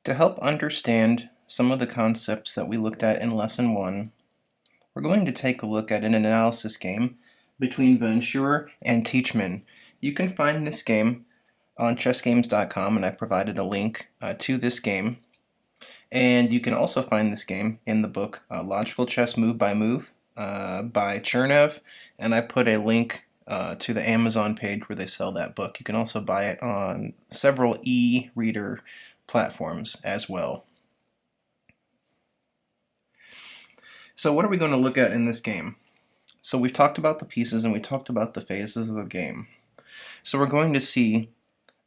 To help understand some of the concepts that we looked at in Lesson 1, we're going to take a look at an analysis game between Van Schur and Teachman. You can find this game on chessgames.com, and I provided a link to this game. And you can also find this game in the book Logical Chess Move by Move by Chernev, and I put a link to the Amazon page where they sell that book. You can also buy it on several e-reader platforms as well. So what are we going to look at in this game? So we've talked about the pieces and we talked about the phases of the game. So we're going to see,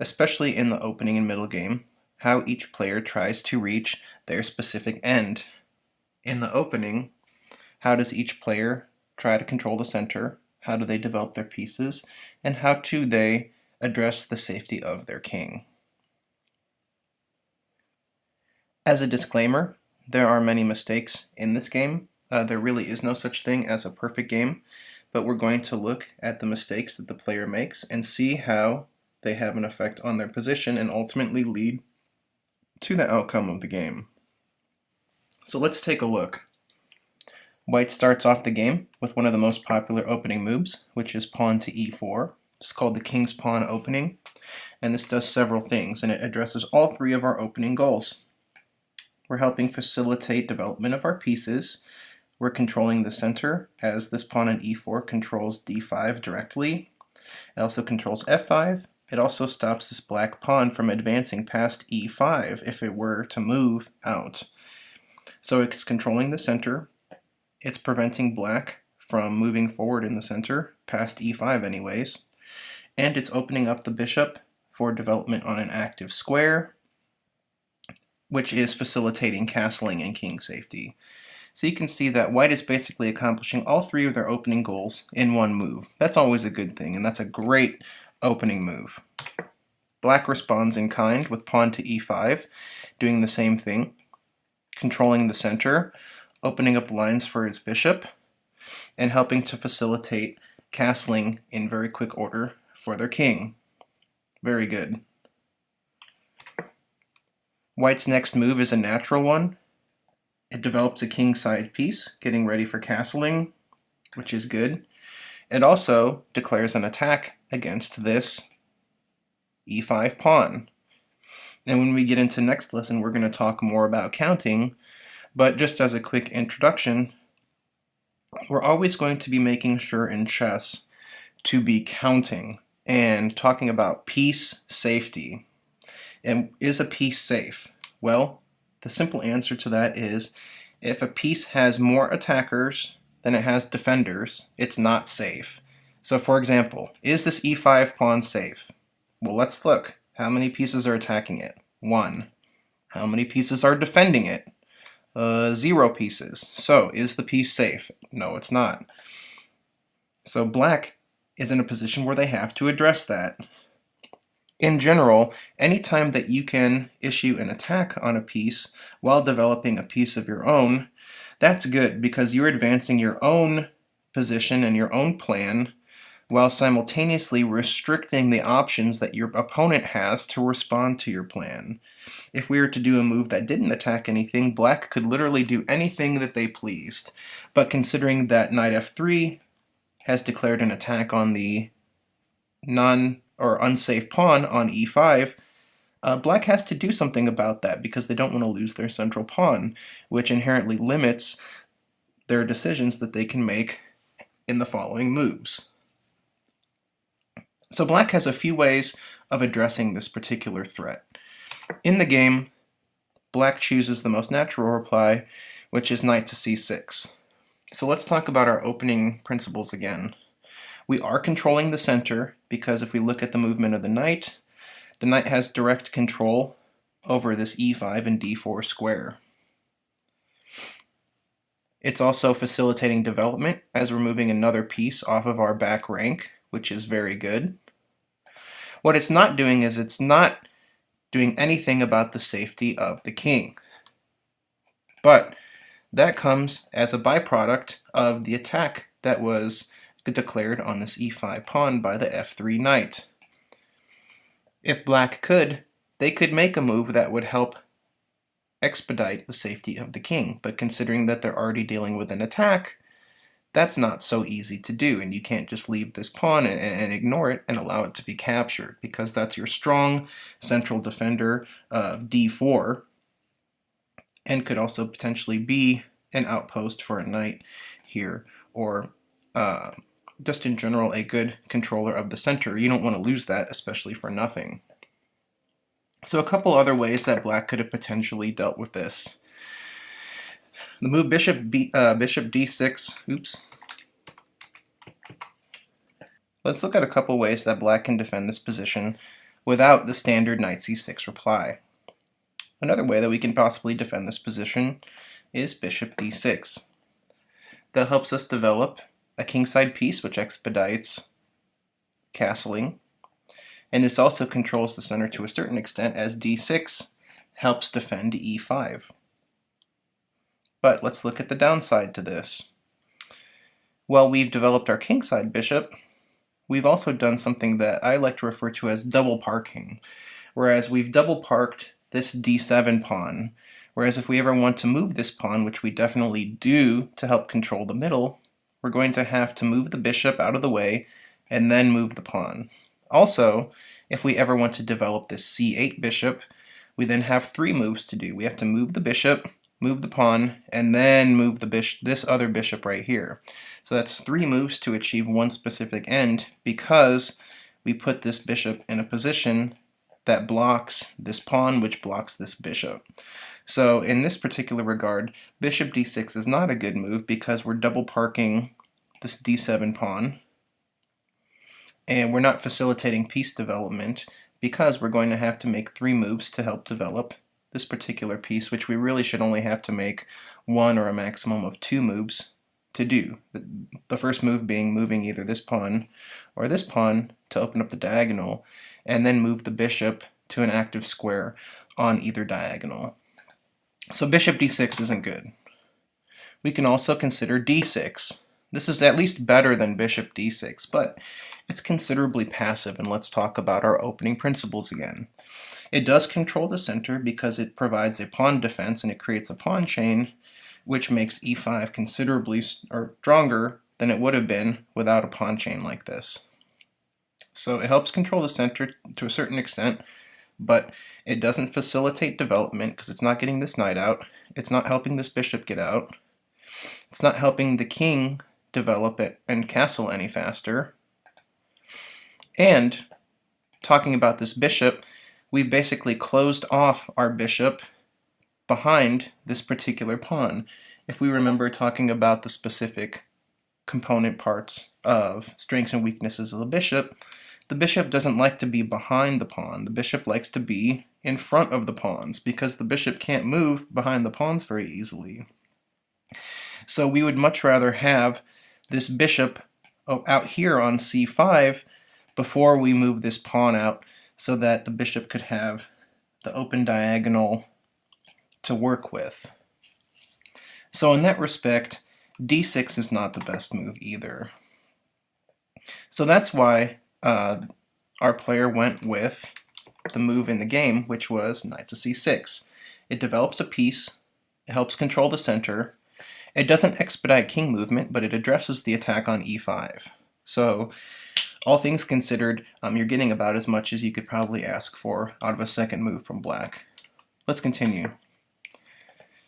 especially in the opening and middle game, how each player tries to reach their specific end. In the opening, how does each player try to control the center? How do they develop their pieces? And how do they address the safety of their king? As a disclaimer, there are many mistakes in this game. There really is no such thing as a perfect game, but we're going to look at the mistakes that the player makes and see how they have an effect on their position and ultimately lead to the outcome of the game. So let's take a look. White starts off the game with one of the most popular opening moves, which is pawn to e4. It's called the king's pawn opening, and this does several things, and it addresses all three of our opening goals. We're helping facilitate development of our pieces. We're controlling the center, as this pawn on e4 controls d5 directly. It also controls f5. It also stops this black pawn from advancing past e5 if it were to move out. So it's controlling the center. It's preventing black from moving forward in the center, past e5 anyways. And it's opening up the bishop for development on an active square, which is facilitating castling and king safety. So you can see that white is basically accomplishing all three of their opening goals in one move. That's always a good thing, and that's a great opening move. Black responds in kind with pawn to e5, doing the same thing, controlling the center, opening up lines for his bishop, and helping to facilitate castling in very quick order for their king. Very good. White's next move is a natural one. It develops a king-side piece, getting ready for castling, which is good. It also declares an attack against this e5 pawn. And when we get into next lesson, we're going to talk more about counting, but just as a quick introduction, we're always going to be making sure in chess to be counting and talking about piece safety. And is a piece safe? Well, the simple answer to that is if a piece has more attackers than it has defenders, it's not safe. So for example, is this e5 pawn safe? Well, let's look. How many pieces are attacking it? 1. How many pieces are defending it? 0 pieces. So is the piece safe? No, it's not. So black is in a position where they have to address that. In general, anytime that you can issue an attack on a piece while developing a piece of your own, that's good because you're advancing your own position and your own plan while simultaneously restricting the options that your opponent has to respond to your plan. If we were to do a move that didn't attack anything, black could literally do anything that they pleased. But considering that knight f3 has declared an attack on the unsafe pawn on e5, black has to do something about that because they don't want to lose their central pawn, which inherently limits their decisions that they can make in the following moves. So black has a few ways of addressing this particular threat. In the game, black chooses the most natural reply, which is knight to c6. So let's talk about our opening principles again. We are controlling the center because if we look at the movement of the knight has direct control over this e5 and d4 square. It's also facilitating development as we're moving another piece off of our back rank, which is very good. What it's not doing is it's not doing anything about the safety of the king. But that comes as a byproduct of the attack that was declared on this e5 pawn by the f3 knight. If black could, they could make a move that would help expedite the safety of the king. But considering that they're already dealing with an attack, that's not so easy to do, and you can't just leave this pawn and ignore it and allow it to be captured, because that's your strong central defender of d4, and could also potentially be an outpost for a knight here, or just in general a good controller of the center. You don't want to lose that, especially for nothing. So a couple other ways that black could have potentially dealt with this. The move bishop d6, oops. Let's look at a couple ways that black can defend this position without the standard knight c6 reply. Another way that we can possibly defend this position is bishop d6. That helps us develop a kingside piece, which expedites castling. And this also controls the center to a certain extent, as d6 helps defend e5. But let's look at the downside to this. While we've developed our kingside bishop, we've also done something that I like to refer to as double parking. Whereas we've double parked this d7 pawn, whereas if we ever want to move this pawn, which we definitely do to help control the middle, we're going to have to move the bishop out of the way and then move the pawn. Also, if we ever want to develop this c8 bishop, we then have 3 moves to do. We have to move the bishop, move the pawn, and then move this other bishop right here. So that's 3 moves to achieve one specific end, because we put this bishop in a position that blocks this pawn, which blocks this bishop. So in this particular regard, bishop d6 is not a good move, because we're double parking this d7 pawn, and we're not facilitating piece development, because we're going to have to make 3 moves to help develop this particular piece, which we really should only have to make 1 or a maximum of 2 moves to do. The first move being moving either this pawn or this pawn to open up the diagonal, and then move the bishop to an active square on either diagonal. So bishop d6 isn't good. We can also consider d6. This is at least better than bishop d6, but it's considerably passive, and let's talk about our opening principles again. It does control the center because it provides a pawn defense and it creates a pawn chain, which makes e5 considerably stronger than it would have been without a pawn chain like this. So it helps control the center to a certain extent, but it doesn't facilitate development because it's not getting this knight out, it's not helping this bishop get out, it's not helping the king develop it and castle any faster. And talking about this bishop, we've basically closed off our bishop behind this particular pawn. If we remember talking about the specific component parts of strengths and weaknesses of the bishop doesn't like to be behind the pawn. The bishop likes to be in front of the pawns, because the bishop can't move behind the pawns very easily. So we would much rather have this bishop out here on c5 before we move this pawn out, so that the bishop could have the open diagonal to work with. So in that respect, d6 is not the best move either. So that's why our player went with the move in the game, which was knight to c6. It develops a piece, it helps control the center, it doesn't expedite king movement, but it addresses the attack on e5. So all things considered, you're getting about as much as you could probably ask for out of a second move from black. Let's continue.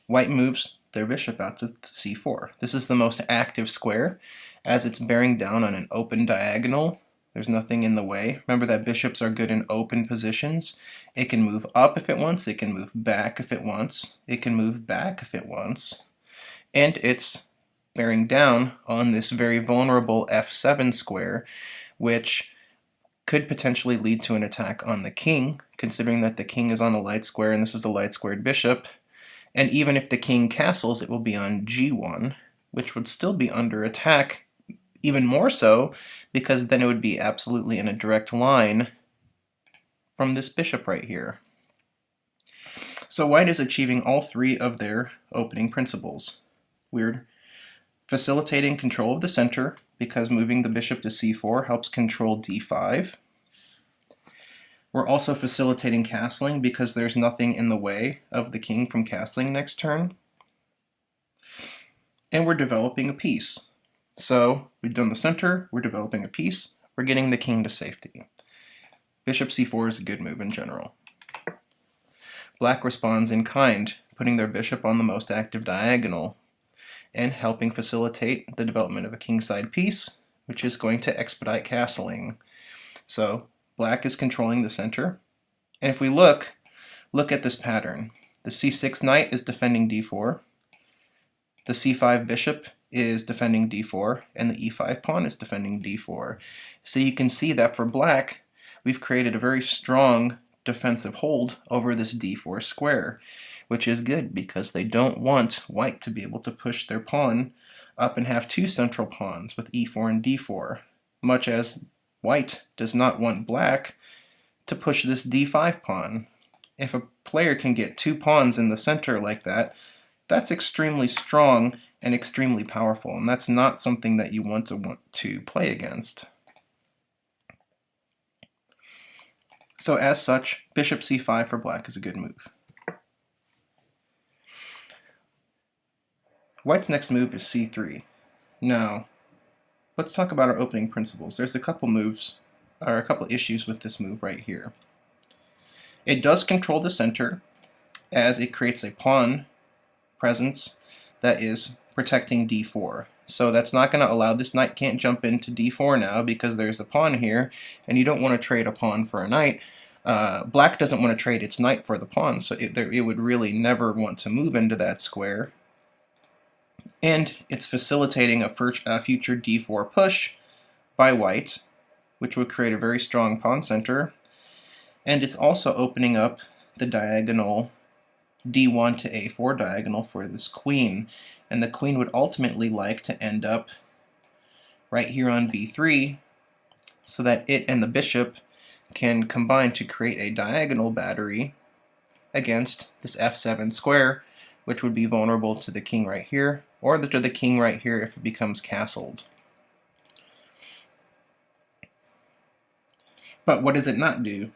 White moves their bishop out to c4. This is the most active square, as it's bearing down on an open diagonal. There's nothing in the way. Remember that bishops are good in open positions. It can move up if it wants, it can move back if it wants, it can move back if it wants, and it's bearing down on this very vulnerable f7 square, which could potentially lead to an attack on the king, considering that the king is on a light square and this is a light squared bishop. And even if the king castles, it will be on g1, which would still be under attack, even more so, because then it would be absolutely in a direct line from this bishop right here. So white is achieving all 3 of their opening principles. We're facilitating control of the center, because moving the bishop to c4 helps control d5. We're also facilitating castling because there's nothing in the way of the king from castling next turn. And we're developing a piece. So we've done the center, we're developing a piece, we're getting the king to safety. Bishop c4 is a good move in general. Black responds in kind, putting their bishop on the most active diagonal and helping facilitate the development of a kingside piece, which is going to expedite castling. So black is controlling the center. And if we look at this pattern. The c6 knight is defending d4. The c5 bishop is defending d4, and the e5 pawn is defending d4. So you can see that for black, we've created a very strong defensive hold over this d4 square, which is good because they don't want white to be able to push their pawn up and have two central pawns with e4 and d4, much as white does not want black to push this d5 pawn. If a player can get two pawns in the center like that, that's extremely strong and extremely powerful, and that's not something that you want to play against. So as such, bishop c5 for black is a good move. White's next move is c3. Now, let's talk about our opening principles. There's a couple issues with this move right here. It does control the center, as it creates a pawn presence that is protecting d4. So that's not going to allow, this knight can't jump into d4 now because there's a pawn here, and you don't want to trade a pawn for a knight. Black doesn't want to trade its knight for the pawn, so it would really never want to move into that square. And it's facilitating a future d4 push by white, which would create a very strong pawn center. And it's also opening up the diagonal d1 to a4 diagonal for this queen. And the queen would ultimately like to end up right here on b3 so that it and the bishop can combine to create a diagonal battery against this f7 square, which would be vulnerable to the king right here, or to the king right here if it becomes castled. But what does it not do?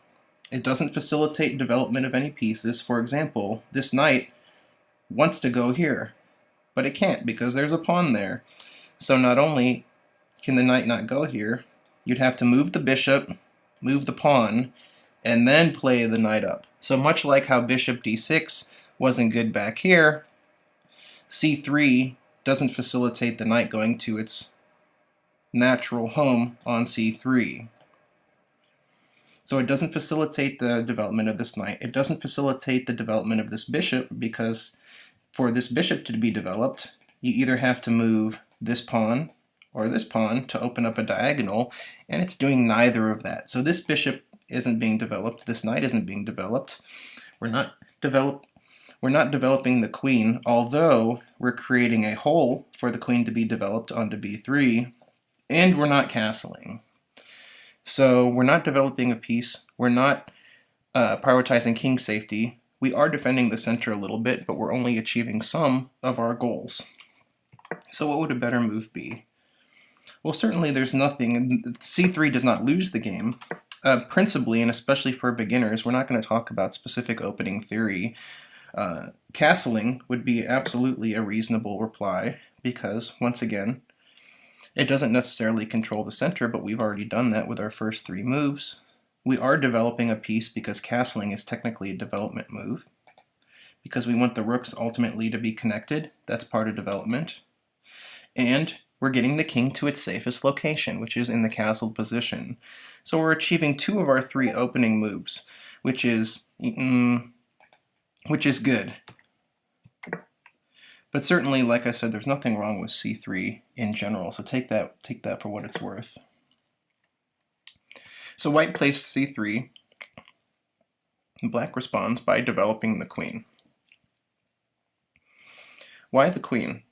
It doesn't facilitate development of any pieces. For example, this knight wants to go here, but it can't because there's a pawn there. So not only can the knight not go here, you'd have to move the bishop, move the pawn, and then play the knight up. So much like how bishop d6 wasn't good back here, c3 doesn't facilitate the knight going to its natural home on c3. So it doesn't facilitate the development of this knight. It doesn't facilitate the development of this bishop, because for this bishop to be developed, you either have to move this pawn or this pawn to open up a diagonal, and it's doing neither of that. So this bishop isn't being developed, this knight isn't being developed. We're not developing the queen, although we're creating a hole for the queen to be developed onto b3, and we're not castling. So we're not developing a piece, we're not prioritizing king safety. We are defending the center a little bit, but we're only achieving some of our goals. So what would a better move be? Well, certainly there's nothing, c3 does not lose the game. Principally, and especially for beginners, we're not going to talk about specific opening theory. Castling would be absolutely a reasonable reply because, once again, it doesn't necessarily control the center, but we've already done that with our first three moves. We are developing a piece because castling is technically a development move. Because we want the rooks ultimately to be connected, that's part of development. And we're getting the king to its safest location, which is in the castled position. So we're achieving two of our three opening moves, which is good. But certainly, like I said, there's nothing wrong with c3 in general, so take that for what it's worth. So white plays c3, and black responds by developing the queen. Why the queen?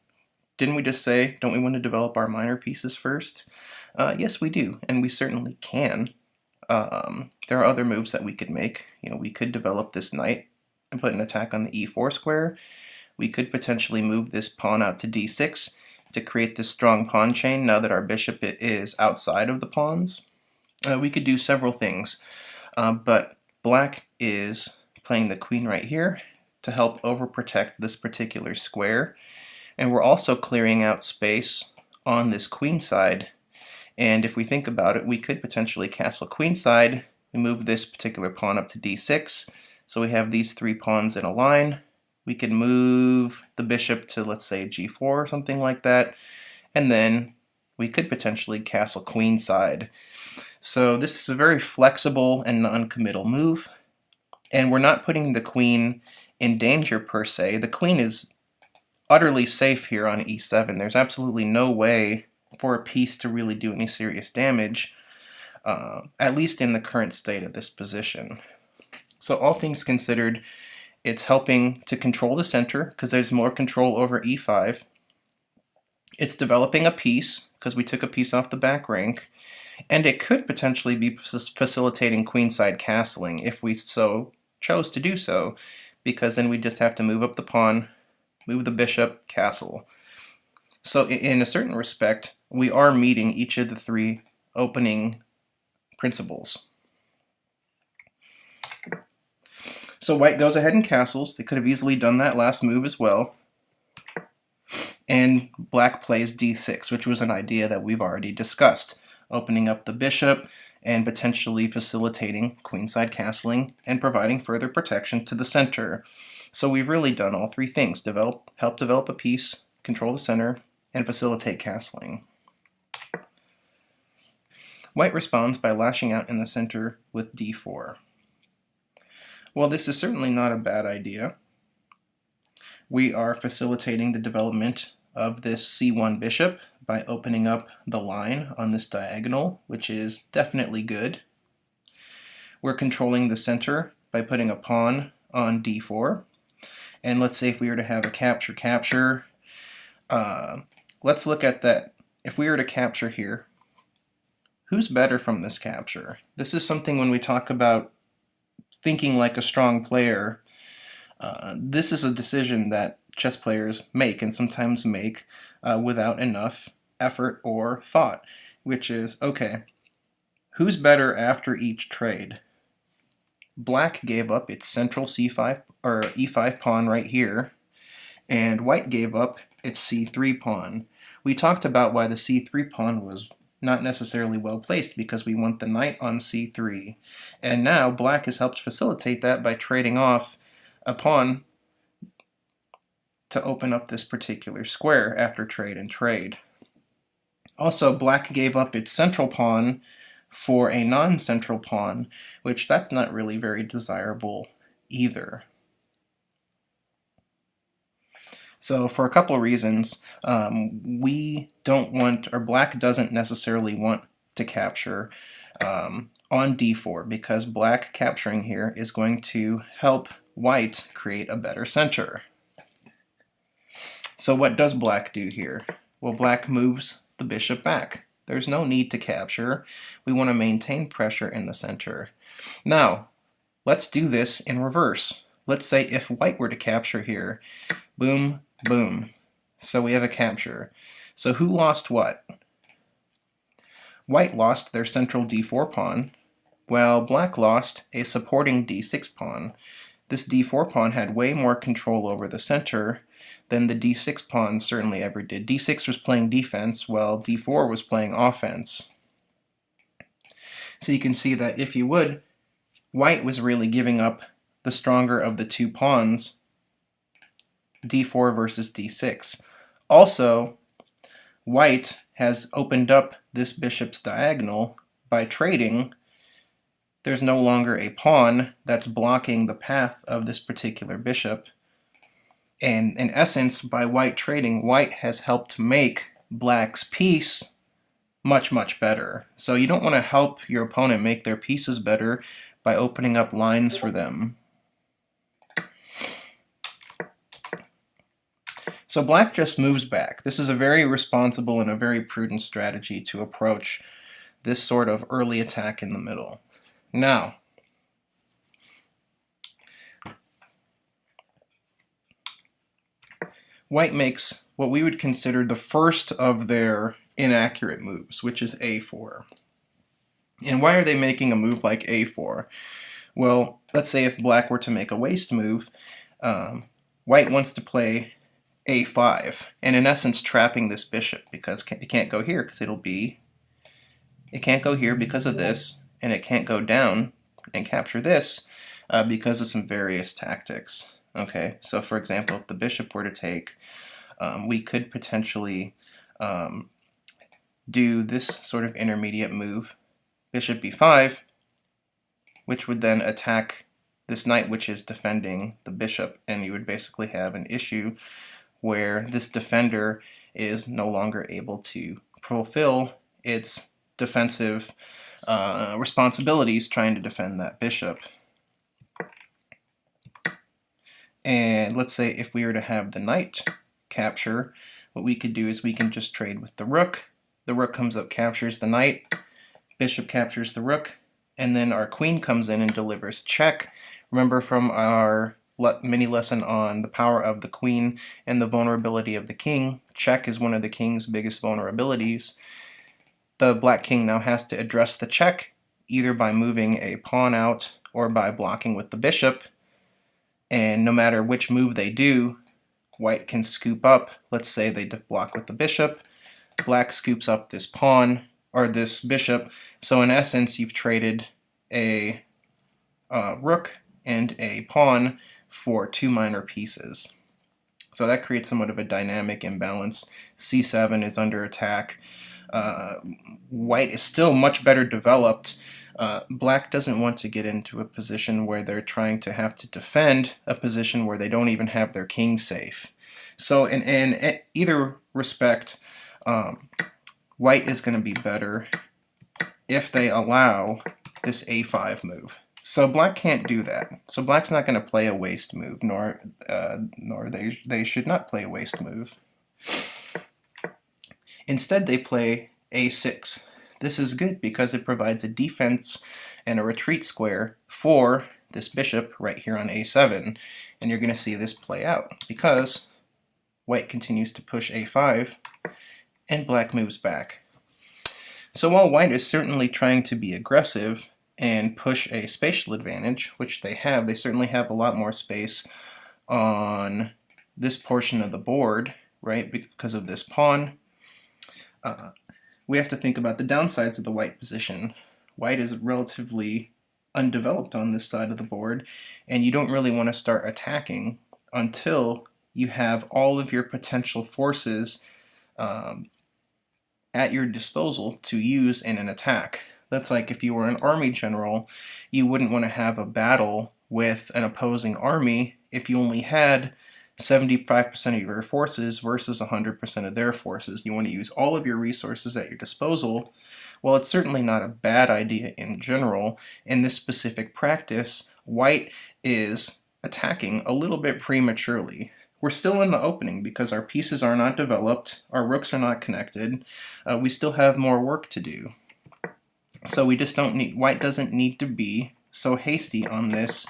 Didn't we just say, don't we want to develop our minor pieces first? Yes, we do, and we certainly can. There are other moves that we could make. We could develop this knight and put an attack on the e4 square. We could potentially move this pawn out to d6 to create this strong pawn chain now that our bishop is outside of the pawns. We could do several things. but black is playing the queen right here to help overprotect this particular square, and we're also clearing out space on this queen side. And if we think about it, we could potentially castle queenside and move this particular pawn up to d6. So we have these 3 pawns in a line. We could move the bishop to, let's say, g4 or something like that. And then we could potentially castle queenside. So this is a very flexible and non-committal move. And we're not putting the queen in danger per se. The queen is utterly safe here on e7. There's absolutely no way for a piece to really do any serious damage, at least in the current state of this position. So all things considered, it's helping to control the center because there's more control over e5. It's developing a piece because we took a piece off the back rank, and it could potentially be facilitating queenside castling if we so chose to do so, because then we just have to move up the pawn, move the bishop, castle. So in a certain respect, we are meeting each of the 3 opening principles. So white goes ahead and castles. They could have easily done that last move as well. And black plays d6, which was an idea that we've already discussed, opening up the bishop and potentially facilitating queenside castling and providing further protection to the center. So we've really done all 3 things: help develop a piece, control the center, and facilitate castling. White responds by lashing out in the center with d4. Well, this is certainly not a bad idea. We are facilitating the development of this c1 bishop by opening up the line on this diagonal, which is definitely good. We're controlling the center by putting a pawn on d4. And let's say if we were to have a capture-capture, let's look at that. If we were to capture here, who's better from this capture? This is something when we talk about thinking like a strong player, this is a decision that chess players make, and sometimes make without enough effort or thought, which is, okay, who's better after each trade? Black gave up its central c5 or e5 pawn right here, and white gave up its c3 pawn. We talked about why the c3 pawn was not necessarily well placed, because we want the knight on c3. And now black has helped facilitate that by trading off a pawn to open up this particular square after trade and trade. Also, black gave up its central pawn for a non-central pawn, which that's not really very desirable either. So for a couple of reasons, we don't want, or black doesn't necessarily want to capture on d4, because black capturing here is going to help white create a better center. So what does black do here? Well, black moves the bishop back. There's no need to capture. We want to maintain pressure in the center. Now, let's do this in reverse. Let's say if white were to capture here, boom, boom. So we have a capture. So who lost what? White lost their central d4 pawn, while black lost a supporting d6 pawn. This d4 pawn had way more control over the center than the d6 pawn certainly ever did. d6 was playing defense, while d4 was playing offense. So you can see that, if you would, white was really giving up the stronger of the 2 pawns, d4 versus d6. Also, white has opened up this bishop's diagonal by trading. There's no longer a pawn that's blocking the path of this particular bishop. And in essence, by white trading, white has helped make black's piece much, much better. So you don't want to help your opponent make their pieces better by opening up lines for them. So black just moves back. This is a very responsible and a very prudent strategy to approach this sort of early attack in the middle. Now, white makes what we would consider the first of their inaccurate moves, which is a4. And why are they making a move like a4? Well, let's say if black were to make a waste move, white wants to play a5, and in essence trapping this bishop because it can't go here because it can't go here because of this, and it can't go down and capture this because of some various tactics. Okay, so for example, if the bishop were to take, we could potentially do this sort of intermediate move, bishop b5, which would then attack this knight which is defending the bishop, and you would basically have an issue where this defender is no longer able to fulfill its defensive responsibilities trying to defend that bishop. And let's say if we were to have the knight capture, what we could do is we can just trade with the rook. The rook comes up, captures the knight, bishop captures the rook, and then our queen comes in and delivers check. Remember from our mini lesson on the power of the queen and the vulnerability of the king, check is one of the king's biggest vulnerabilities. The black king now has to address the check either by moving a pawn out or by blocking with the bishop, and no matter which move they do, white can scoop up. Let's say they block with the bishop, black scoops up this pawn or this bishop, so in essence you've traded a rook and a pawn for two minor pieces. So that creates somewhat of a dynamic imbalance. c7 is under attack. White is still much better developed. Black doesn't want to get into a position where they're trying to have to defend a position where they don't even have their king safe. So in either respect, white is going to be better if they allow this a5 move. So black can't do that. So black's not going to play a waste move, nor they should not play a waste move. Instead, they play a6. This is good because it provides a defense and a retreat square for this bishop right here on a7, and you're going to see this play out because white continues to push a5 and black moves back. So while white is certainly trying to be aggressive and push a spatial advantage, which they certainly have a lot more space on this portion of the board, right, because of this pawn. We have to think about the downsides of the white position. White is relatively undeveloped on this side of the board, and you don't really want to start attacking until you have all of your potential forces at your disposal to use in an attack. That's like if you were an army general, you wouldn't want to have a battle with an opposing army if you only had 75% of your forces versus 100% of their forces. You want to use all of your resources at your disposal. Well, it's certainly not a bad idea in general. In this specific practice, white is attacking a little bit prematurely. We're still in the opening because our pieces are not developed, our rooks are not connected, we still have more work to do. So we just don't need, white doesn't need to be so hasty on this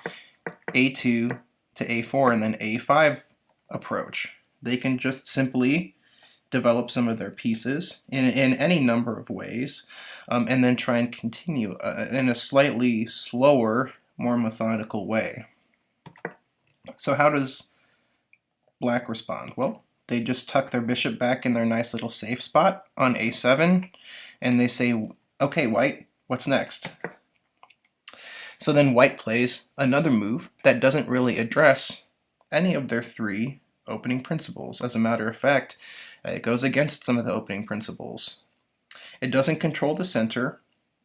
a2 to a4 and then a5 approach. They can just simply develop some of their pieces in any number of ways, and then try and continue in a slightly slower, more methodical way. So how does black respond? Well, they just tuck their bishop back in their nice little safe spot on a7, and they say, okay, white, what's next? So then white plays another move that doesn't really address any of their three opening principles. As a matter of fact, it goes against some of the opening principles. It doesn't control the center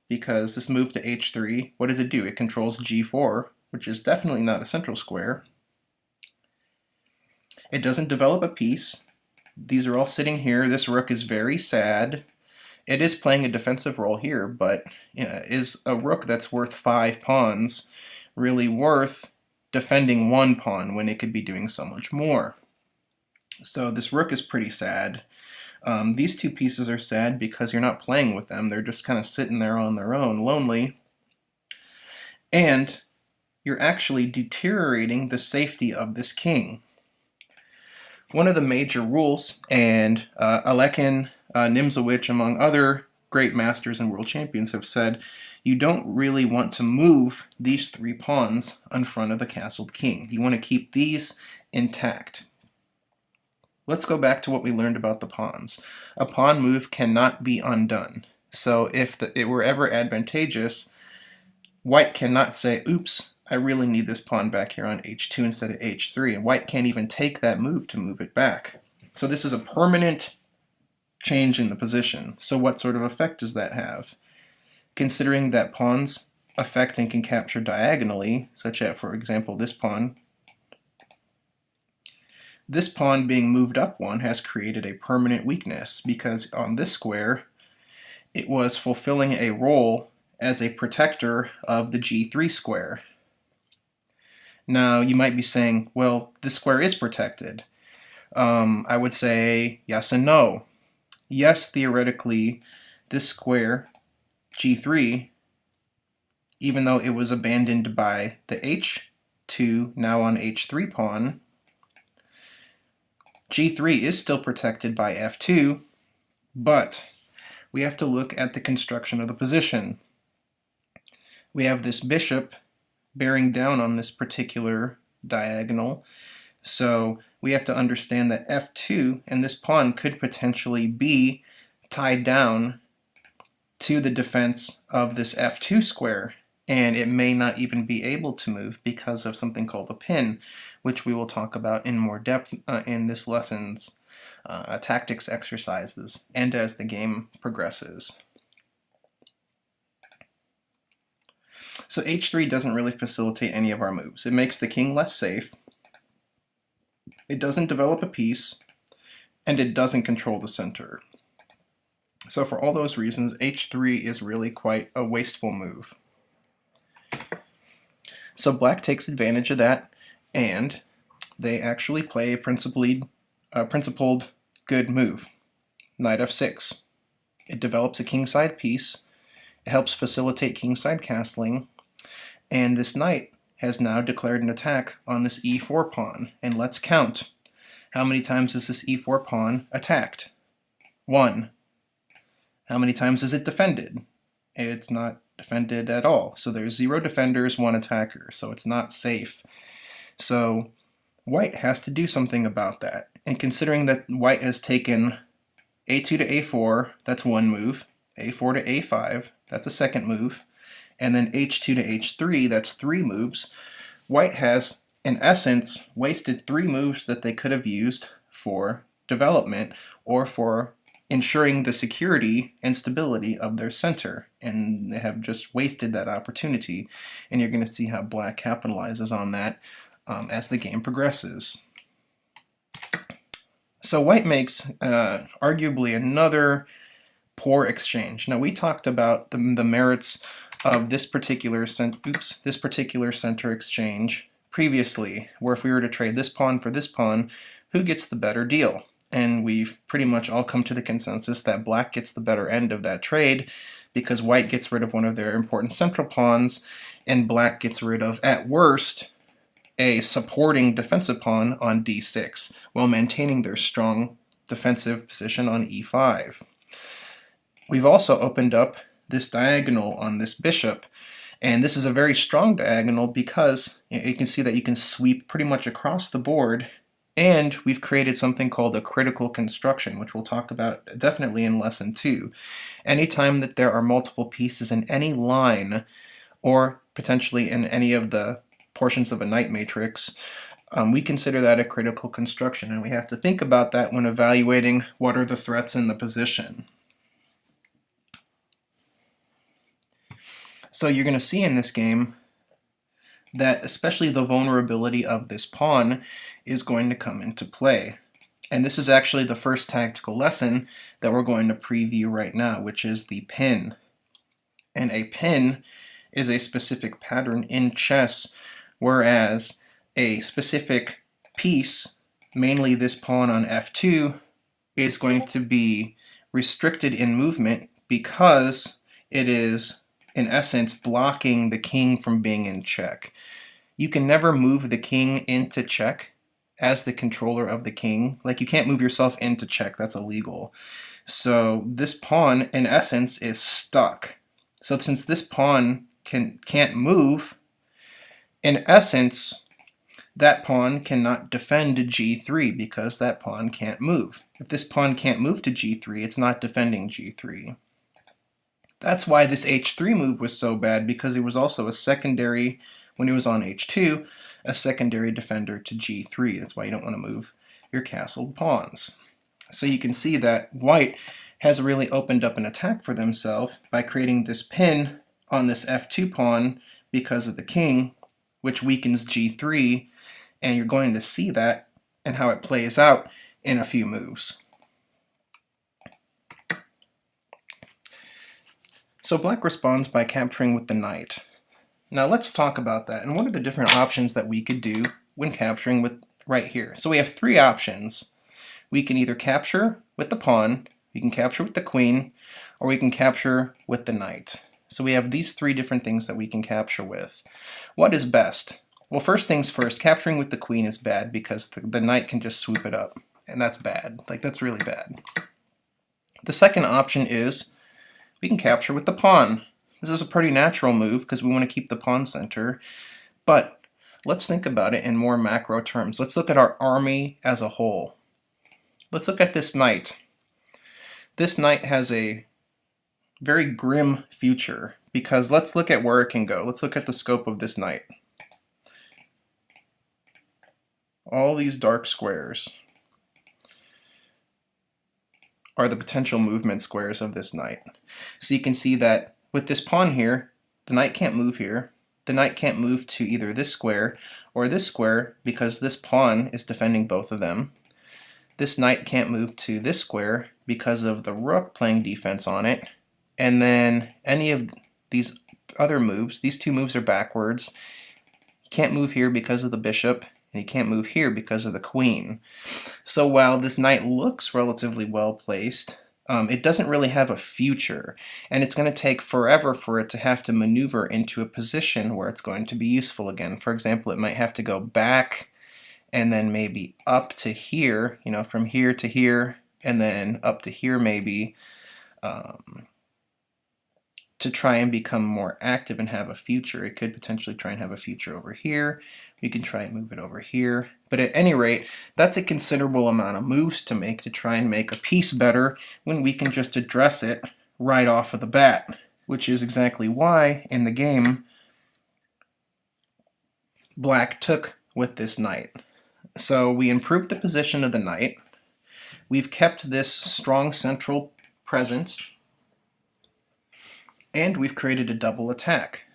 because this move to h3, what does it do? It controls g4, which is definitely not a central square. It doesn't develop a piece. These are all sitting here. This rook is very sad. It is playing a defensive role here, but is a rook that's worth 5 pawns really worth defending 1 pawn when it could be doing so much more? So this rook is pretty sad. These two pieces are sad because you're not playing with them. They're just kind of sitting there on their own, lonely. And you're actually deteriorating the safety of this king. One of the major rules, and Alekhine Nimzowitsch, among other great masters and world champions have said, you don't really want to move these 3 pawns in front of the castled king. You want to keep these intact. Let's go back to what we learned about the pawns. A pawn move cannot be undone. So if it were ever advantageous, white cannot say, oops, I really need this pawn back here on h2 instead of h3, and white can't even take that move to move it back. So this is a permanent change in the position. So what sort of effect does that have? Considering that pawns affect and can capture diagonally, such as, for example, this pawn being moved up 1 has created a permanent weakness, because on this square it was fulfilling a role as a protector of the g3 square. Now you might be saying, well, this square is protected. I would say yes and no. Yes, theoretically, this square, g3, even though it was abandoned by the h2, now on h3 pawn, g3 is still protected by f2, but we have to look at the construction of the position. We have this bishop bearing down on this particular diagonal, so we have to understand that f2 and this pawn could potentially be tied down to the defense of this f2 square, and it may not even be able to move because of something called a pin, which we will talk about in more depth in this lesson's tactics exercises and as the game progresses. So h3 doesn't really facilitate any of our moves. It makes the king less safe, it doesn't develop a piece, and it doesn't control the center. So for all those reasons, h3 is really quite a wasteful move. So black takes advantage of that, and they actually play a principled good move. Knight f6. It develops a kingside piece, it helps facilitate kingside castling, and this knight has now declared an attack on this e4 pawn. And let's count. How many times is this e4 pawn attacked? 1. How many times is it defended? It's not defended at all. So there's 0 defenders, 1 attacker, so it's not safe. So white has to do something about that. And considering that white has taken a2 to a4, that's 1 move, a4 to a5, that's a 2nd move, and then h2 to h3, that's 3 moves, white has, in essence, wasted 3 moves that they could have used for development or for ensuring the security and stability of their center, and they have just wasted that opportunity, and you're going to see how black capitalizes on that as the game progresses. So white makes arguably another poor exchange. Now we talked about the merits of this particular center exchange previously, where if we were to trade this pawn for this pawn, who gets the better deal? And we've pretty much all come to the consensus that black gets the better end of that trade because white gets rid of one of their important central pawns and black gets rid of, at worst, a supporting defensive pawn on d6 while maintaining their strong defensive position on e5. We've also opened up this diagonal on this bishop, and this is a very strong diagonal because you can see that you can sweep pretty much across the board, and we've created something called a critical construction, which we'll talk about definitely in lesson 2. Anytime that there are multiple pieces in any line, or potentially in any of the portions of a knight matrix, we consider that a critical construction, and we have to think about that when evaluating what are the threats in the position. So you're going to see in this game that especially the vulnerability of this pawn is going to come into play. And this is actually the first tactical lesson that we're going to preview right now, which is the pin. And a pin is a specific pattern in chess, whereas a specific piece, mainly this pawn on f2, is going to be restricted in movement because it is, in essence, blocking the king from being in check. You can never move the king into check as the controller of the king. Like, you can't move yourself into check, that's illegal. So this pawn, in essence, is stuck. So since this pawn can't move, in essence, that pawn cannot defend g3 because that pawn can't move. If this pawn can't move to g3, it's not defending g3. That's why this h3 move was so bad, because it was also a secondary, when it was on h2, a secondary defender to g3. That's why you don't want to move your castled pawns. So you can see that white has really opened up an attack for themselves by creating this pin on this f2 pawn because of the king, which weakens g3, and you're going to see that and how it plays out in a few moves. So black responds by capturing with the knight. Now let's talk about that and what are the different options that we could do when capturing with right here. So we have three options. We can either capture with the pawn, we can capture with the queen, or we can capture with the knight. So we have these three different things that we can capture with. What is best? Well, first things first, capturing with the queen is bad because the knight can just swoop it up, and that's bad. Like, that's really bad. The second option is we can capture with the pawn. This is a pretty natural move because we want to keep the pawn center, but let's think about it in more macro terms. Let's look at our army as a whole. Let's look at this knight. This knight has a very grim future because let's look at where it can go. Let's look at the scope of this knight. All these dark squares are the potential movement squares of this knight. So you can see that with this pawn here, the knight can't move here. The knight can't move to either this square or this square because this pawn is defending both of them. This knight can't move to this square because of the rook playing defense on it. And then any of these other moves, these two moves are backwards. He can't move here because of the bishop, and he can't move here because of the queen. So while this knight looks relatively well placed, it doesn't really have a future, and it's going to take forever for it to have to maneuver into a position where it's going to be useful again. For example, it might have to go back and then maybe up to here, you know, from here to here, and then up to here maybe, to try and become more active and have a future. It could potentially try and have a future over here. We can try and move it over here. But at any rate, that's a considerable amount of moves to make to try and make a piece better when we can just address it right off of the bat, which is exactly why in the game black took with this knight. So we improved the position of the knight. We've kept this strong central presence, and we've created a double attack.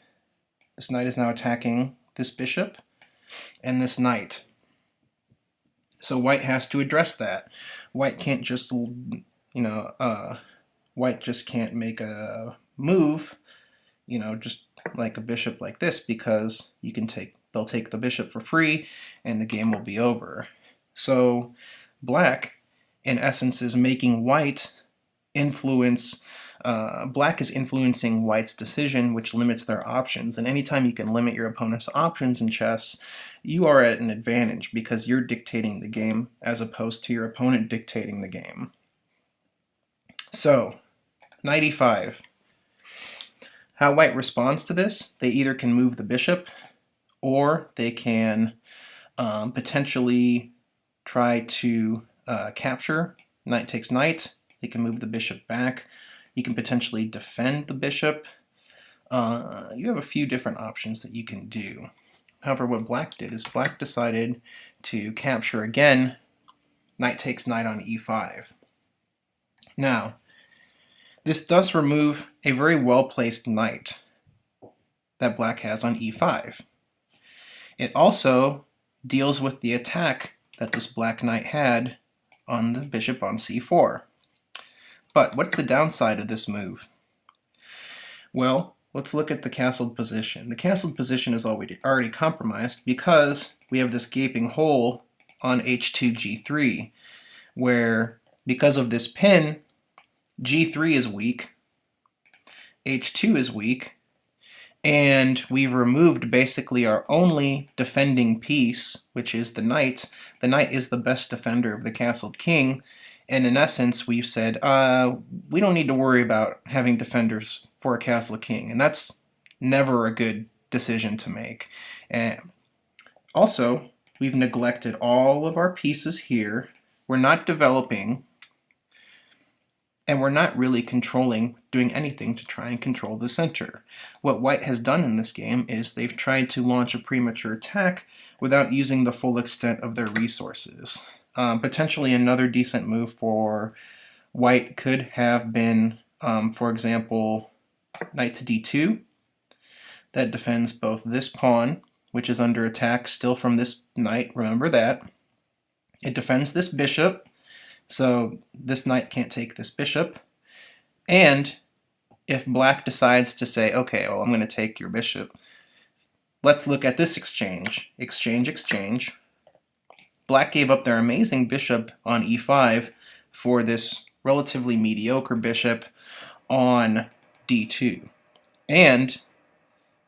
This knight is now attacking this bishop and this knight. So white has to address that. White can't just, white just can't make a move, just like a bishop like this, because they'll take the bishop for free and the game will be over. So black, in essence, is making white influence. Black is influencing white's decision, which limits their options. And anytime you can limit your opponent's options in chess, you are at an advantage because you're dictating the game as opposed to your opponent dictating the game. So, knight e5. How white responds to this? They either can move the bishop or they can potentially try to capture. Knight takes knight. They can move the bishop back. You can potentially defend the bishop. You have a few different options that you can do. However, what black did is black decided to capture again. Knight takes knight on e5. Now, this does remove a very well-placed knight that black has on e5. It also deals with the attack that this black knight had on the bishop on c4. But what's the downside of this move? Well, let's look at the castled position. The castled position is already compromised because we have this gaping hole on h2 g3, where because of this pin, g3 is weak, h2 is weak, and we've removed basically our only defending piece, which is the knight. The knight is the best defender of the castled king, And in essence, we've said, we don't need to worry about having defenders for a castle king, and that's never a good decision to make. And also, we've neglected all of our pieces here. We're not developing, and we're not really doing anything to try and control the center. What white has done in this game is they've tried to launch a premature attack without using the full extent of their resources. Potentially another decent move for white could have been, for example, knight to d2. That defends both this pawn, which is under attack still from this knight, remember that. It defends this bishop, so this knight can't take this bishop. And if black decides to say, okay, well, I'm going to take your bishop, let's look at this exchange. Exchange, exchange. Black gave up their amazing bishop on e5 for this relatively mediocre bishop on d2. And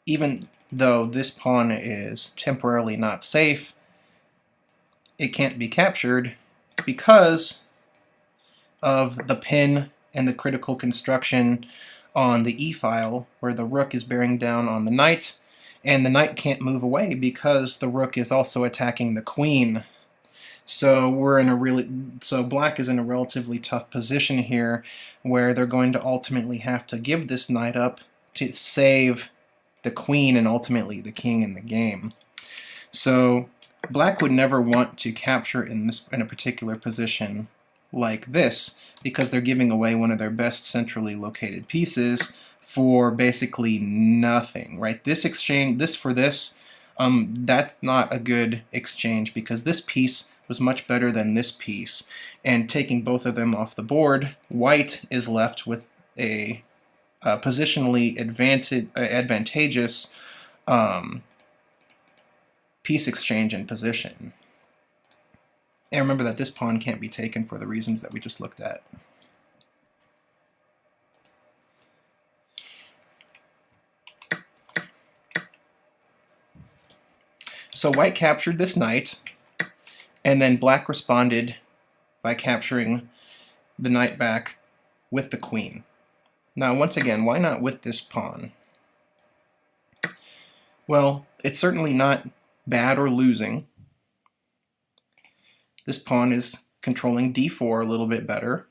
even though this pawn is temporarily not safe, it can't be captured because of the pin and the critical construction on the e-file where the rook is bearing down on the knight, and the knight can't move away because the rook is also attacking the queen. So black is in a relatively tough position here where they're going to ultimately have to give this knight up to save the queen and ultimately the king in the game. So black would never want to capture in a particular position like this because they're giving away one of their best centrally located pieces for basically nothing, right? This exchange, this for this, that's not a good exchange because this piece was much better than this piece, and taking both of them off the board, white is left with a positionally advantageous piece exchange in position. And remember that this pawn can't be taken for the reasons that we just looked at. So white captured this knight, and then black responded by capturing the knight back with the queen. Now, once again, why not with this pawn? Well, it's certainly not bad or losing. This pawn is controlling d4 a little bit better.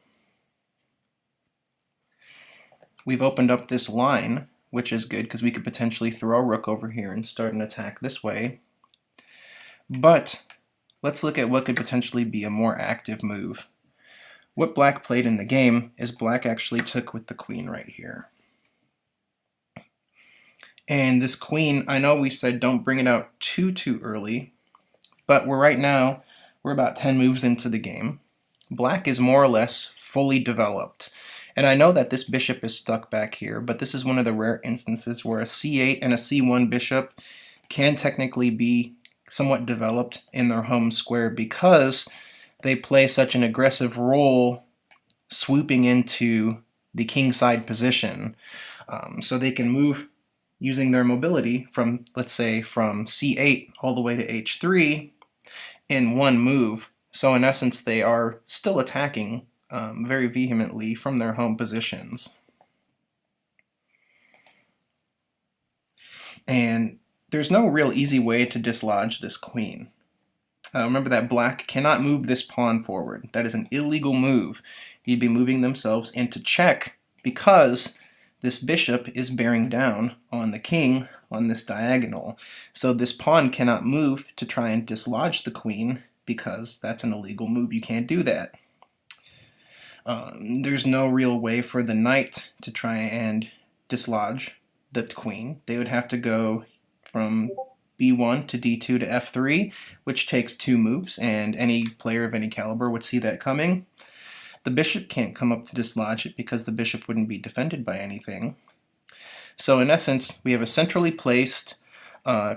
We've opened up this line, which is good because we could potentially throw a rook over here and start an attack this way. But let's look at what could potentially be a more active move. What black played in the game is black actually took with the queen right here. And this queen, I know we said don't bring it out too early, but right now we're about 10 moves into the game. Black is more or less fully developed. And I know that this bishop is stuck back here, but this is one of the rare instances where a c8 and a c1 bishop can technically be somewhat developed in their home square because they play such an aggressive role swooping into the kingside position. So they can move using their mobility from, let's say, from c8 all the way to h3 in one move. So in essence, they are still attacking very vehemently from their home positions. And there's no real easy way to dislodge this queen. Remember that black cannot move this pawn forward. That is an illegal move. You'd be moving themselves into check because this bishop is bearing down on the king on this diagonal. So this pawn cannot move to try and dislodge the queen because that's an illegal move. You can't do that. There's no real way for the knight to try and dislodge the queen. They would have to go from b1 to d2 to f3, which takes 2 moves, and any player of any caliber would see that coming. The bishop can't come up to dislodge it because the bishop wouldn't be defended by anything. So in essence, we have a centrally placed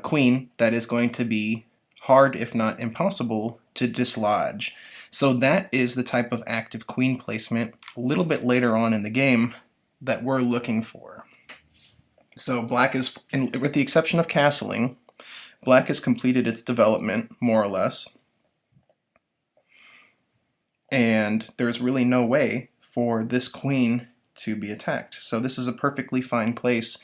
queen that is going to be hard, if not impossible, to dislodge. So that is the type of active queen placement a little bit later on in the game that we're looking for. So black is, with the exception of castling, black has completed its development, more or less. and there's really no way for this queen to be attacked. So this is a perfectly fine place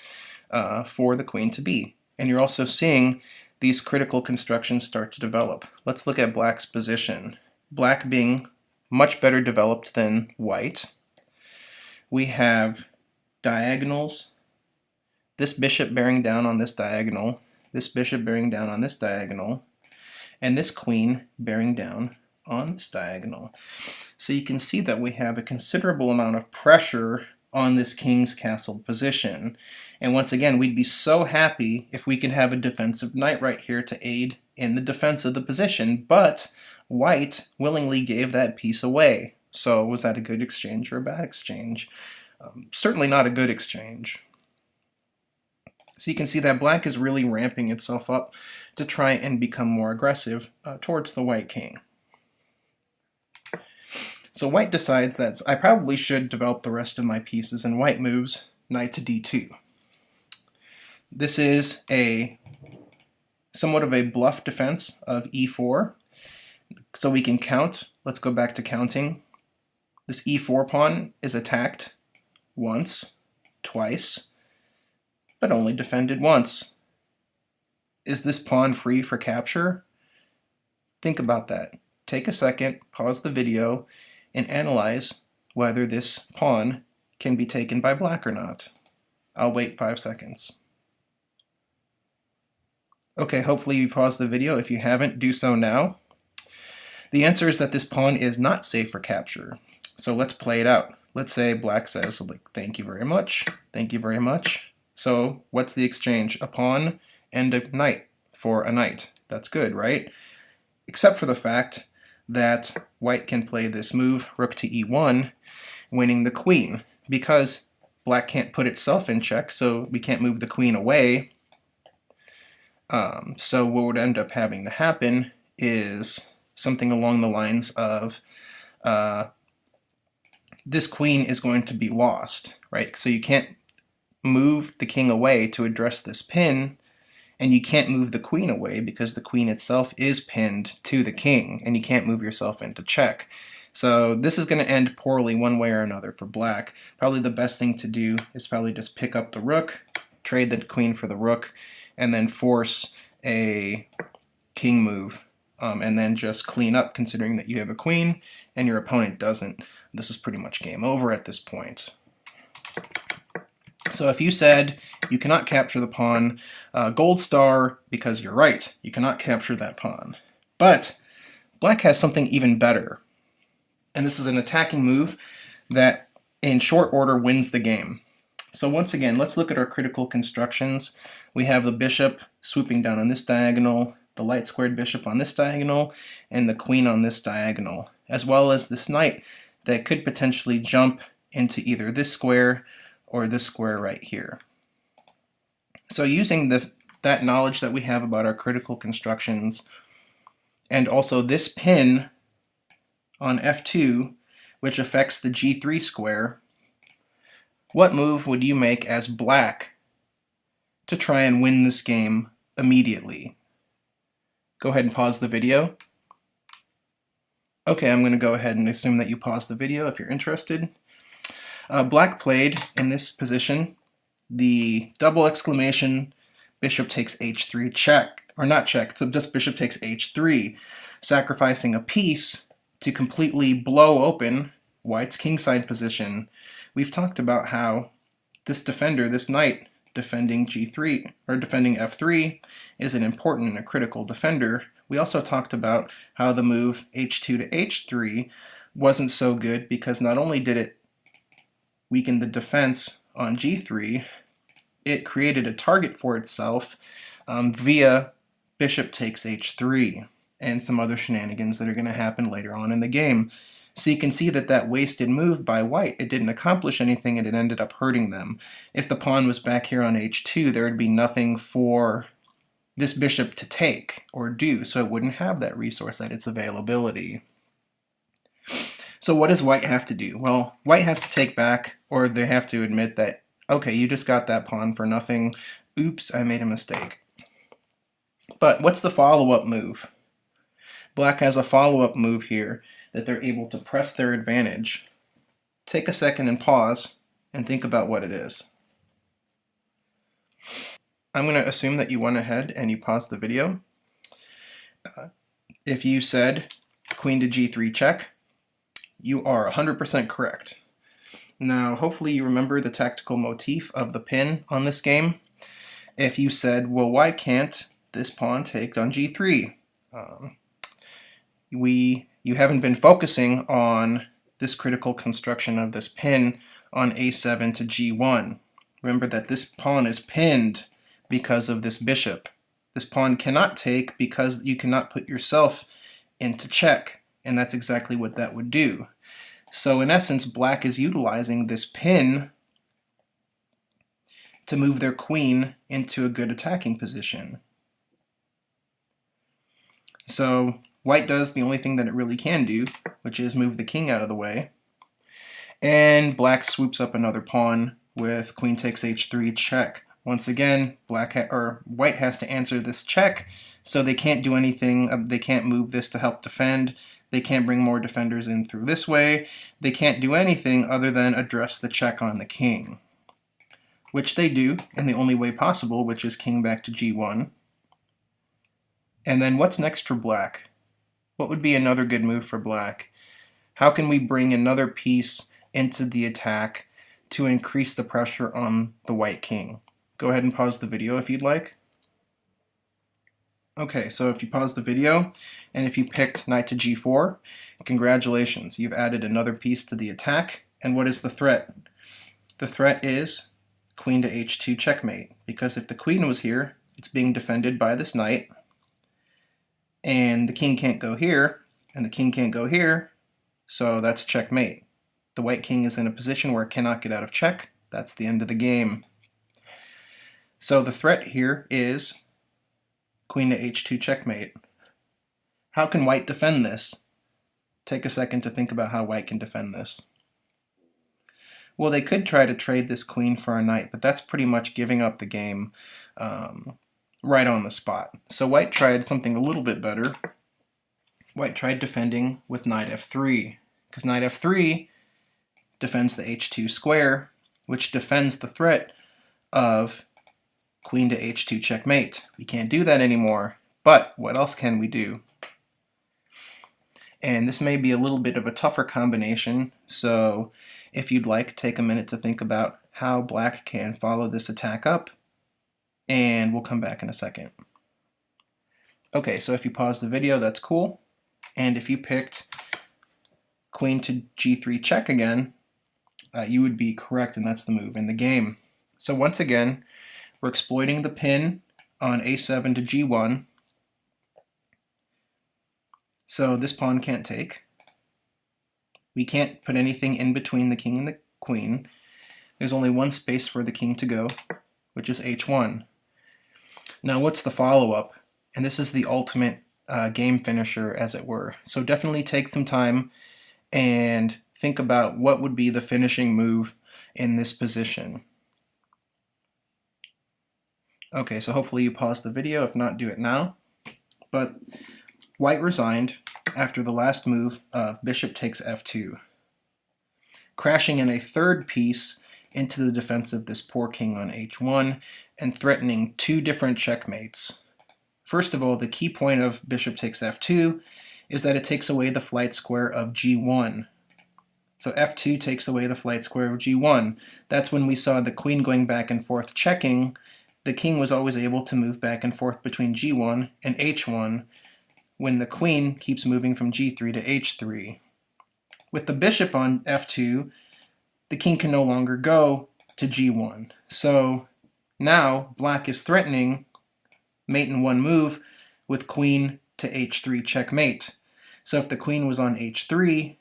for the queen to be. And you're also seeing these critical constructions start to develop. Let's look at black's position. Black being much better developed than white. We have diagonals, this bishop bearing down on this diagonal, this bishop bearing down on this diagonal, and this queen bearing down on this diagonal. So you can see that we have a considerable amount of pressure on this king's castle position. And once again, we'd be so happy if we could have a defensive knight right here to aid in the defense of the position, but white willingly gave that piece away. So was that a good exchange or a bad exchange? Certainly not a good exchange. So you can see that black is really ramping itself up to try and become more aggressive towards the white king. So white decides that I probably should develop the rest of my pieces, and white moves knight to d2. This is somewhat of a bluff defense of e4. So we can count. Let's go back to counting. This e4 pawn is attacked once, twice, but only defended once. Is this pawn free for capture? Think about that. Take a second, pause the video, and analyze whether this pawn can be taken by black or not. I'll wait 5 seconds. Okay, hopefully you've paused the video. If you haven't, do so now. The answer is that this pawn is not safe for capture. So let's play it out. Let's say black says, thank you very much, thank you very much. So what's the exchange? A pawn and a knight for a knight. That's good, right? Except for the fact that white can play this move, rook to e1, winning the queen, because black can't put itself in check, so we can't move the queen away. So what would end up having to happen is something along the lines of this queen is going to be lost, right? So you can't move the king away to address this pin, and you can't move the queen away because the queen itself is pinned to the king, and you can't move yourself into check. So this is going to end poorly one way or another for black. Probably the best thing to do is probably just pick up the rook, trade the queen for the rook, and then force a king move, and then just clean up considering that you have a queen and your opponent doesn't. This is pretty much game over at this point. So if you said you cannot capture the pawn, gold star, because you're right, you cannot capture that pawn. But black has something even better. And this is an attacking move that in short order wins the game. So once again, let's look at our critical constructions. We have the bishop swooping down on this diagonal, the light squared bishop on this diagonal, and the queen on this diagonal, as well as this knight that could potentially jump into either this square or this square right here. So using that knowledge that we have about our critical constructions, and also this pin on f2, which affects the g3 square, what move would you make as black to try and win this game immediately? Go ahead and pause the video. Okay, I'm going to go ahead and assume that you paused the video if you're interested. Black played in this position the double exclamation bishop takes h3 check, or not check, so just bishop takes h3, sacrificing a piece to completely blow open white's kingside position. We've talked about how this defender, this knight defending g3, or defending f3, is an important and a critical defender. We also talked about how the move h2 to h3 wasn't so good because not only did it weaken the defense on g3, it created a target for itself via bishop takes h3 and some other shenanigans that are going to happen later on in the game. So you can see that that wasted move by white, it didn't accomplish anything and it ended up hurting them. If the pawn was back here on h2, there would be nothing for this bishop to take or do, so it wouldn't have that resource at its availability. So what does white have to do? Well, white has to take back, or they have to admit that, okay, you just got that pawn for nothing. Oops, I made a mistake. But what's the follow-up move? Black has a follow-up move here that they're able to press their advantage, take a second and pause and think about what it is. I'm going to assume that you went ahead and you paused the video. If you said queen to g3 check, you are 100% correct. Now, hopefully you remember the tactical motif of the pin on this game. If you said, well, why can't this pawn take on g3? You haven't been focusing on this critical construction of this pin on a7 to g1. Remember that this pawn is pinned because of this bishop. This pawn cannot take because you cannot put yourself into check, and that's exactly what that would do. So in essence, black is utilizing this pin to move their queen into a good attacking position. So white does the only thing that it really can do, which is move the king out of the way. And black swoops up another pawn with queen takes h3 check. Once again, white has to answer this check, so they can't do anything. They can't move this to help defend. They can't bring more defenders in through this way. They can't do anything other than address the check on the king, which they do in the only way possible, which is king back to g1. And then what's next for black? What would be another good move for black? How can we bring another piece into the attack to increase the pressure on the white king? Go ahead and pause the video if you'd like. Okay, so if you pause the video and if you picked knight to g4, congratulations, you've added another piece to the attack. And what is the threat? The threat is queen to h2 checkmate, because if the queen was here, it's being defended by this knight, and the king can't go here, and the king can't go here, so that's checkmate. The white king is in a position where it cannot get out of check. That's the end of the game. So the threat here is queen to h2 checkmate. How can white defend this? Take a second to think about how white can defend this. Well, they could try to trade this queen for a knight, but that's pretty much giving up the game right on the spot. So white tried something a little bit better. White tried defending with knight f3, because knight f3 defends the h2 square, which defends the threat of queen to h2 checkmate. We can't do that anymore, but what else can we do? And this may be a little bit of a tougher combination, so if you'd like, take a minute to think about how black can follow this attack up, and we'll come back in a second. Okay, so if you pause the video, that's cool. And if you picked queen to g3 check again, you would be correct, and that's the move in the game. So once again, we're exploiting the pin on a7 to g1. So this pawn can't take. We can't put anything in between the king and the queen. There's only one space for the king to go, which is h1. Now what's the follow-up? And this is the ultimate game finisher, as it were. So definitely take some time and think about what would be the finishing move in this position. Okay, so hopefully you paused the video. If not, do it now. But white resigned after the last move of bishop takes f2, crashing in a third piece into the defense of this poor king on h1 and threatening two different checkmates. First of all, the key point of bishop takes f2 is that it takes away the flight square of g1. So f2 takes away the flight square of g1. That's when we saw the queen going back and forth checking. The king was always able to move back and forth between g1 and h1 when the queen keeps moving from g3 to h3. With the bishop on f2, the king can no longer go to g1. So now black is threatening mate in one move with queen to h3 checkmate. So if the queen was on h3,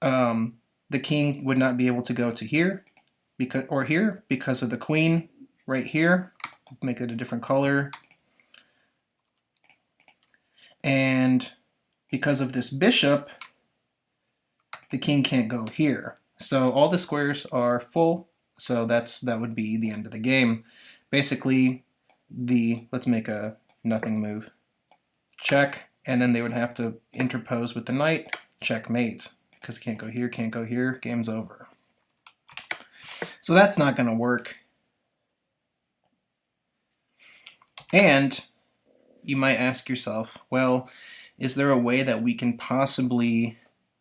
the king would not be able to go to here or here because of the queen right here. Make it a different color. And because of this bishop, the king can't go here. So all the squares are full, so that would be the end of the game. Basically, let's make a nothing move. Check, and then they would have to interpose with the knight, checkmate, because can't go here, game's over. So that's not going to work. And you might ask yourself, well, is there a way that we can possibly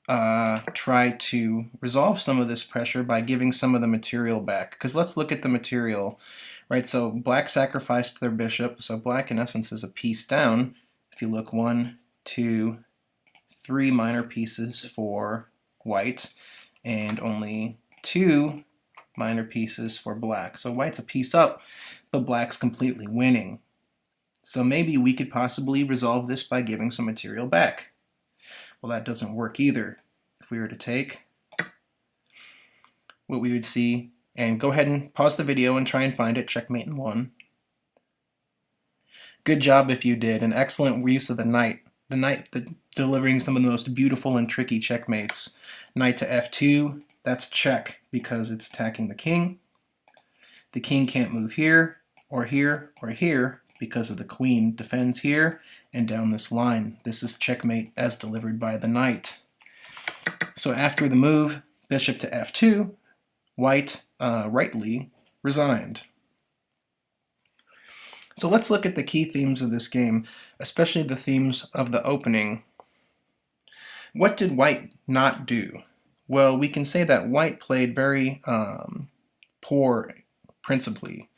try to resolve some of this pressure by giving some of the material back? Because let's look at the material, right? So black sacrificed their bishop, so black in essence is a piece down. If you look, 1, 2, 3 minor pieces for white, and only 2 minor pieces for black. So white's a piece up, but black's completely winning. So maybe we could possibly resolve this by giving some material back. Well, that doesn't work either. If we were to take what we would see, and go ahead and pause the video and try and find it, checkmate in 1. Good job if you did, an excellent use of the knight. The knight delivering some of the most beautiful and tricky checkmates. Knight to f2, that's check because it's attacking the king. The king can't move here, or here, or here, because of the queen defends here and down this line. This is checkmate as delivered by the knight. So after the move, bishop to f2, white rightly resigned. So let's look at the key themes of this game, especially the themes of the opening. What did white not do? Well, we can say that white played very poor principally.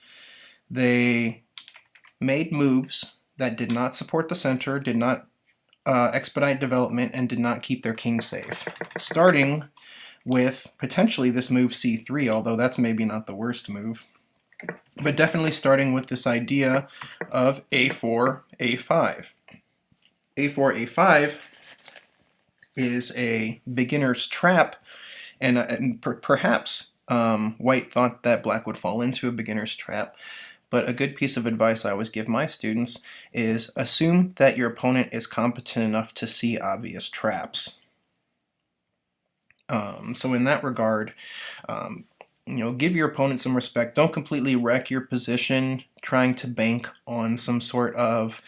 They made moves that did not support the center, did not expedite development, and did not keep their king safe. Starting with potentially this move c3, although that's maybe not the worst move, but definitely starting with this idea of a4, a5. a4, a5 is a beginner's trap, and perhaps white thought that black would fall into a beginner's trap. But a good piece of advice I always give my students is assume that your opponent is competent enough to see obvious traps. So in that regard, give your opponent some respect. Don't completely wreck your position trying to bank on some sort of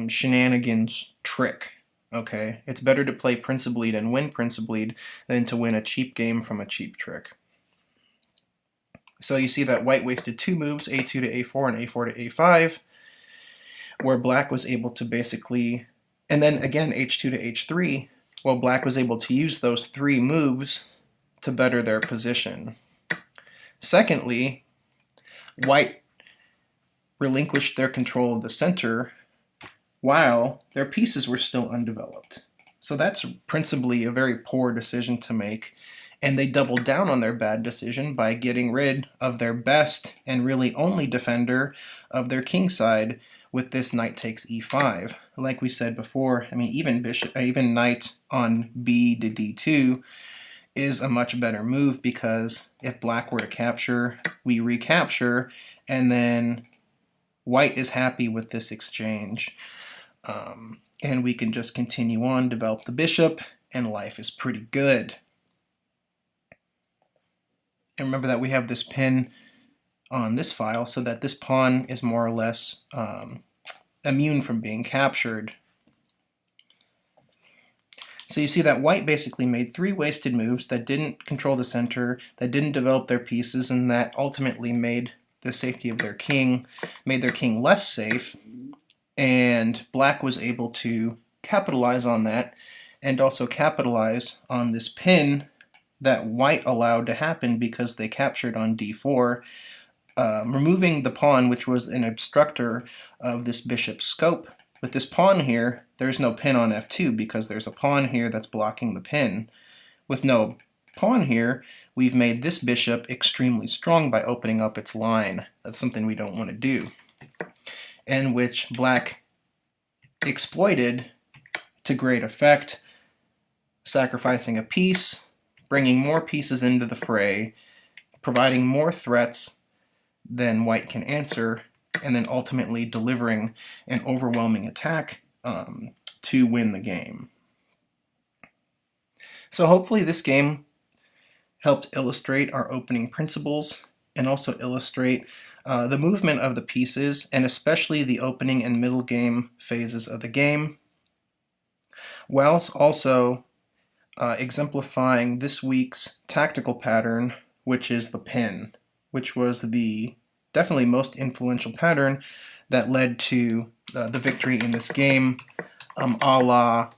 shenanigans trick. Okay, it's better to play Prince-a-Bleed and win Prince-a-Bleed than to win a cheap game from a cheap trick. So you see that white wasted 2 moves, a2 to a4 and a4 to a5, where black was able to basically, and then again h2 to h3, well, black was able to use those 3 moves to better their position. Secondly, white relinquished their control of the center while their pieces were still undeveloped. So that's principally a very poor decision to make, and they doubled down on their bad decision by getting rid of their best and really only defender of their king side with this knight takes e5. Like we said before, I mean, even knight on b to d2 is a much better move, because if black were to capture, we recapture, and then white is happy with this exchange. And we can just continue on, develop the bishop, and life is pretty good. And remember that we have this pin on this file so that this pawn is more or less immune from being captured. So you see that white basically made 3 wasted moves that didn't control the center, that didn't develop their pieces, and that ultimately made the safety of their king, made their king less safe, and black was able to capitalize on that and also capitalize on this pin that white allowed to happen because they captured on d4, removing the pawn, which was an obstructor of this bishop's scope. With this pawn here, there's no pin on f2 because there's a pawn here that's blocking the pin. With no pawn here, we've made this bishop extremely strong by opening up its line. That's something we don't want to do, and which black exploited to great effect, sacrificing a piece, bringing more pieces into the fray, providing more threats than white can answer, and then ultimately delivering an overwhelming attack to win the game. So hopefully this game helped illustrate our opening principles and also illustrate the movement of the pieces, and especially the opening and middle game phases of the game. whilst also exemplifying this week's tactical pattern, which is the pin, which was the definitely most influential pattern that led to the victory in this game, a la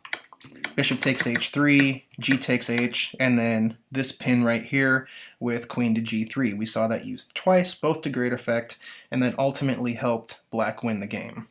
bishop takes h3, g takes h, and then this pin right here with queen to g3. We saw that used twice, both to great effect, and that ultimately helped black win the game.